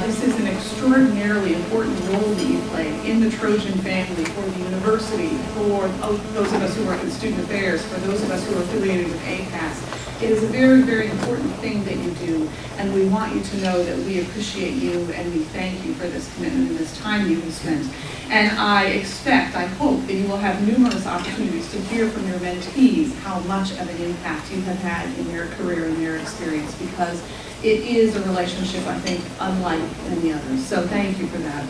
This is an extraordinarily important role that you play in the Trojan family, for the university, for those of us who work in student affairs, for those of us who are affiliated with APASS. It is a very, very important thing that you do, and we want you to know that we appreciate you and we thank you for this commitment and this time you have spent. And I expect, I hope, that you will have numerous opportunities to hear from your mentees how much of an impact you have had in their career and their experience, because it is a relationship, I think, unlike any others. So thank you for that.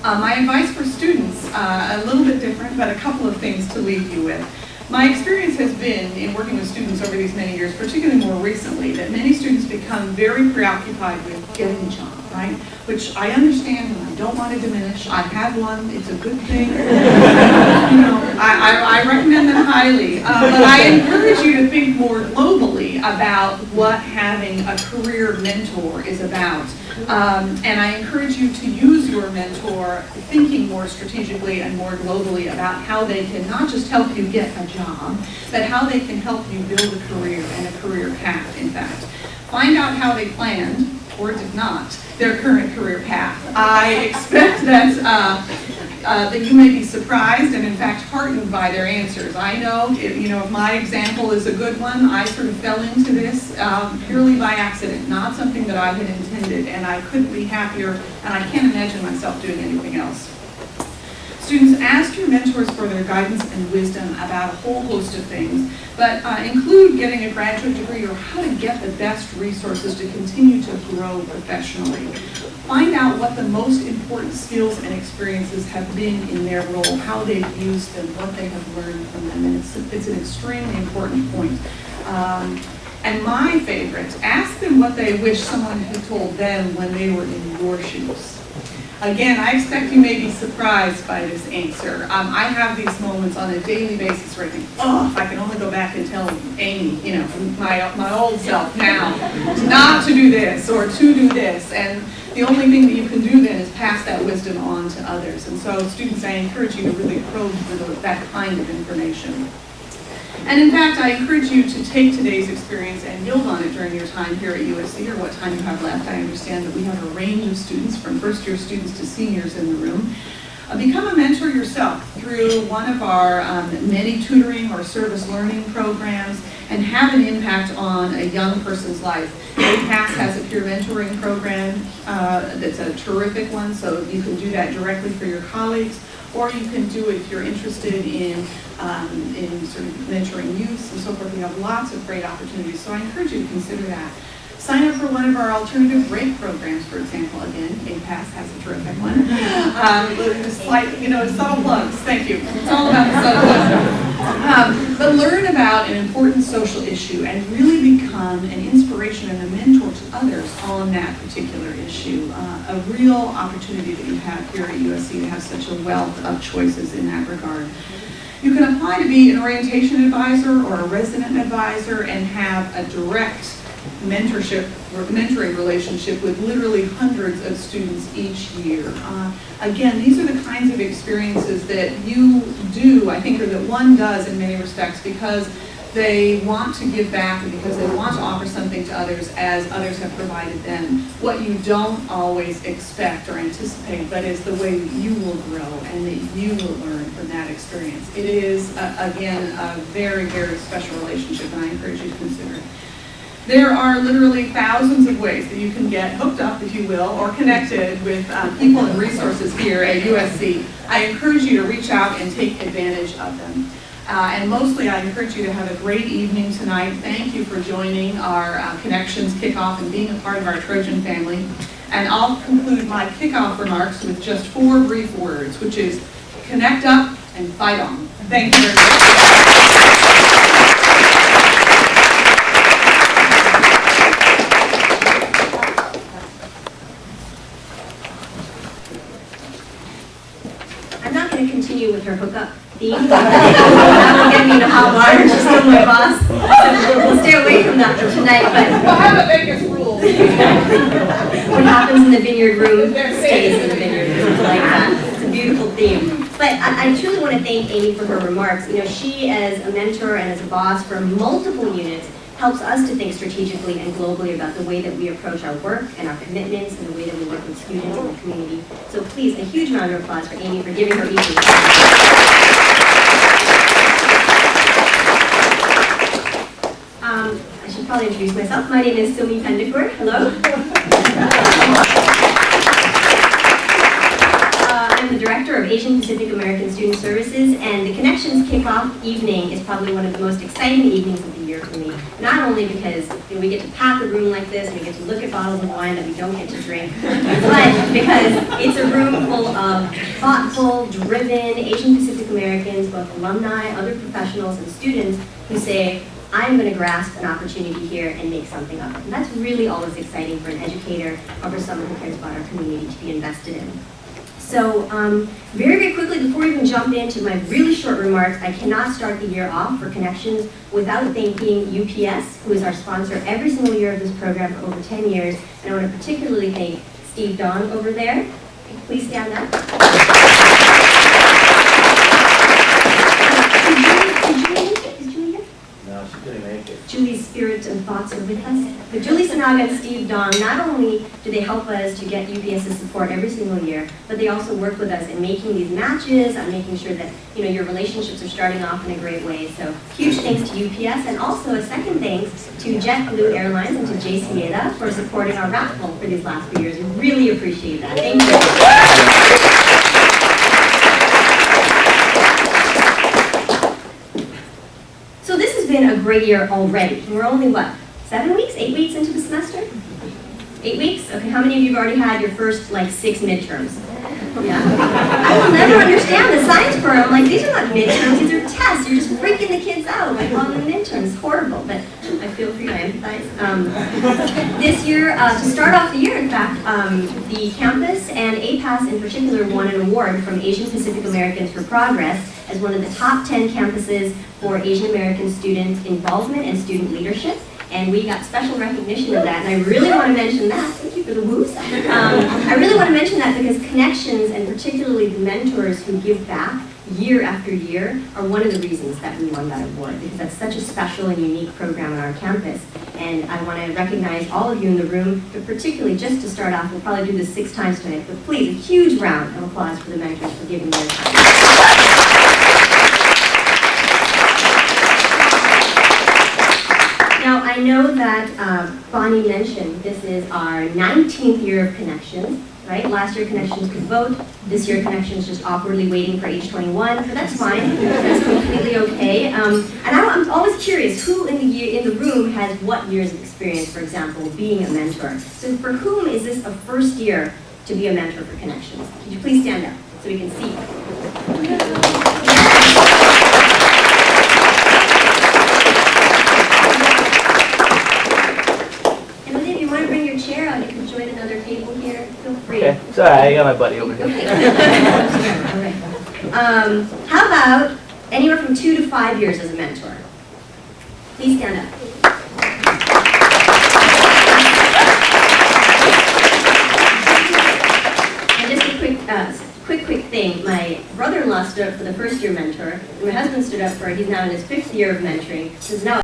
My advice for students, a little bit different, but a couple of things to leave you with. My experience has been, in working with students over these many years, particularly more recently, that many students become very preoccupied with getting a job, right? Which I understand and I don't want to diminish. I have one, it's a good thing. You know, I recommend them highly. But I encourage you to think more globally about what having a career mentor is about. And I encourage you to use your mentor thinking more strategically and more globally about how they can not just help you get a job, but how they can help you build a career and a career path, in fact. Find out how they planned, or did not, their current career path. I expect that that you may be surprised and in fact heartened by their answers. I know, if my example is a good one, I sort of fell into this purely by accident, not something that I had intended, and I couldn't be happier, and I can't imagine myself doing anything else. Students, ask your mentors for their guidance and wisdom about a whole host of things, but include getting a graduate degree or how to get the best resources to continue to grow professionally. Find out what the most important skills and experiences have been in their role, how they've used them, what they have learned from them, and it's an extremely important point. And my favorite, ask them what they wish someone had told them when they were in your shoes. Again, I expect you may be surprised by this answer. I have these moments on a daily basis where I think, oh, if I can only go back and tell Amy, my old self now, not to do this or to do this. And the only thing that you can do then is pass that wisdom on to others. And so students, I encourage you to really probe for that kind of information. And in fact, I encourage you to take today's experience and build on it during your time here at USC, or what time you have left. I understand that we have a range of students, from first-year students to seniors in the room. Become a mentor yourself through one of our many tutoring or service learning programs, and have an impact on a young person's life. APASS has a peer mentoring program that's a terrific one, so you can do that directly for your colleagues, or you can do it if you're interested in sort of mentoring youth and so forth. We have lots of great opportunities, so I encourage you to consider that. Sign up for one of our alternative break programs, for example. Again, APASS has a terrific one. Just like, subtle plugs. Thank you. It's all about the subtle plugs. But learn about an important social issue and really become an inspiration and a mentor to others on that particular issue. A real opportunity that you have here at USC to have such a wealth of choices in that regard. You can apply to be an orientation advisor or a resident advisor and have a direct mentoring relationship with literally hundreds of students each year. Again, these are the kinds of experiences that you do, I think, or that one does in many respects, because they want to give back and because they want to offer something to others as others have provided them. What you don't always expect or anticipate, but is the way that you will grow and that you will learn from that experience. It is, again, a very, very special relationship, and I encourage you to consider it. There are literally thousands of ways that you can get hooked up, if you will, or connected with people and resources here at USC. I encourage you to reach out and take advantage of them. And mostly, I encourage you to have a great evening tonight. Thank you for joining our Connections kickoff and being a part of our Trojan family. And I'll conclude my kickoff remarks with just 4 brief words, which is connect up and fight on. Thank you very much. With her hookup theme. That will get me to hot water. She's still my boss. So we'll stay away from that for tonight. But we'll have a Vegas rule. What happens in the vineyard room stays in the vineyard room. Like that. It's a beautiful theme. But I truly want to thank Amy for her remarks. She, as a mentor and as a boss for multiple units, helps us to think strategically and globally about the way that we approach our work and our commitments and the way that we work with students in the community. So please, a huge round of applause for Amy for giving her evening. I should probably introduce myself. My name is Sumi Pendikur. Hello. I'm the Director of Asian Pacific American Student Services, and the Connections Kickoff evening is probably one of the most exciting evenings of the year for me. Not only because we get to pack a room like this, and we get to look at bottles of wine that we don't get to drink, but because it's a room full of thoughtful, driven Asian Pacific Americans, both alumni, other professionals, and students who say, I'm going to grasp an opportunity here and make something of it. And that's really always exciting for an educator or for someone who cares about our community to be invested in. So very, very quickly, before we even jump into my really short remarks, I cannot start the year off for Connections without thanking UPS, who is our sponsor every single year of this program for over 10 years. And I want to particularly thank Steve Dong over there. Please stand up. Julie's spirit and thoughts are with us. But Julie Sanaga and Steve Dong, not only do they help us to get UPS's support every single year, but they also work with us in making these matches, and making sure that your relationships are starting off in a great way. So huge thanks to UPS, and also a second thanks to JetBlue Airlines and to JCAPA for supporting our raffle for these last few years. We really appreciate that. Thank you. So this has been a great year already. We're only, what, 7 weeks, 8 weeks into the semester? 8 weeks? Okay, how many of you have already had your first, 6 midterms? Yeah? I will never understand the science program. I'm like, these are not midterms, these are tests. You're just freaking the kids out by calling them midterms. It's horrible, but I feel for you, I empathize. This year, to start off the year, in fact, the campus and APASS in particular won an award from Asian Pacific Americans for Progress as one of the top 10 campuses for Asian American student involvement and student leadership. And we got special recognition of that, and I really want to mention that. Thank you for the woos. I really want to mention that because Connections, and particularly the mentors who give back year after year, are one of the reasons that we won that award, because that's such a special and unique program on our campus. And I want to recognize all of you in the room, but particularly just to start off, we'll probably do this 6 times tonight, but please, a huge round of applause for the mentors for giving their time. Now, I know that Bonnie mentioned this is our 19th year of Connections, right? Last year Connections could vote. This year Connections just awkwardly waiting for age 21, but that's fine. That's completely okay. And I'm always curious, who in the room has what years of experience, for example, being a mentor? So for whom is this a first year to be a mentor for Connections? Could you please stand up so we can see? Chair out, you can join another table here. Feel free. Okay, sorry, I got my buddy over here. Okay. All right. How about anywhere from 2 to 5 years as a mentor? Please stand up. And just a quick thing. My brother-in-law stood up for the first year mentor, and my husband stood up for, he's now in his 5th year of mentoring. This is now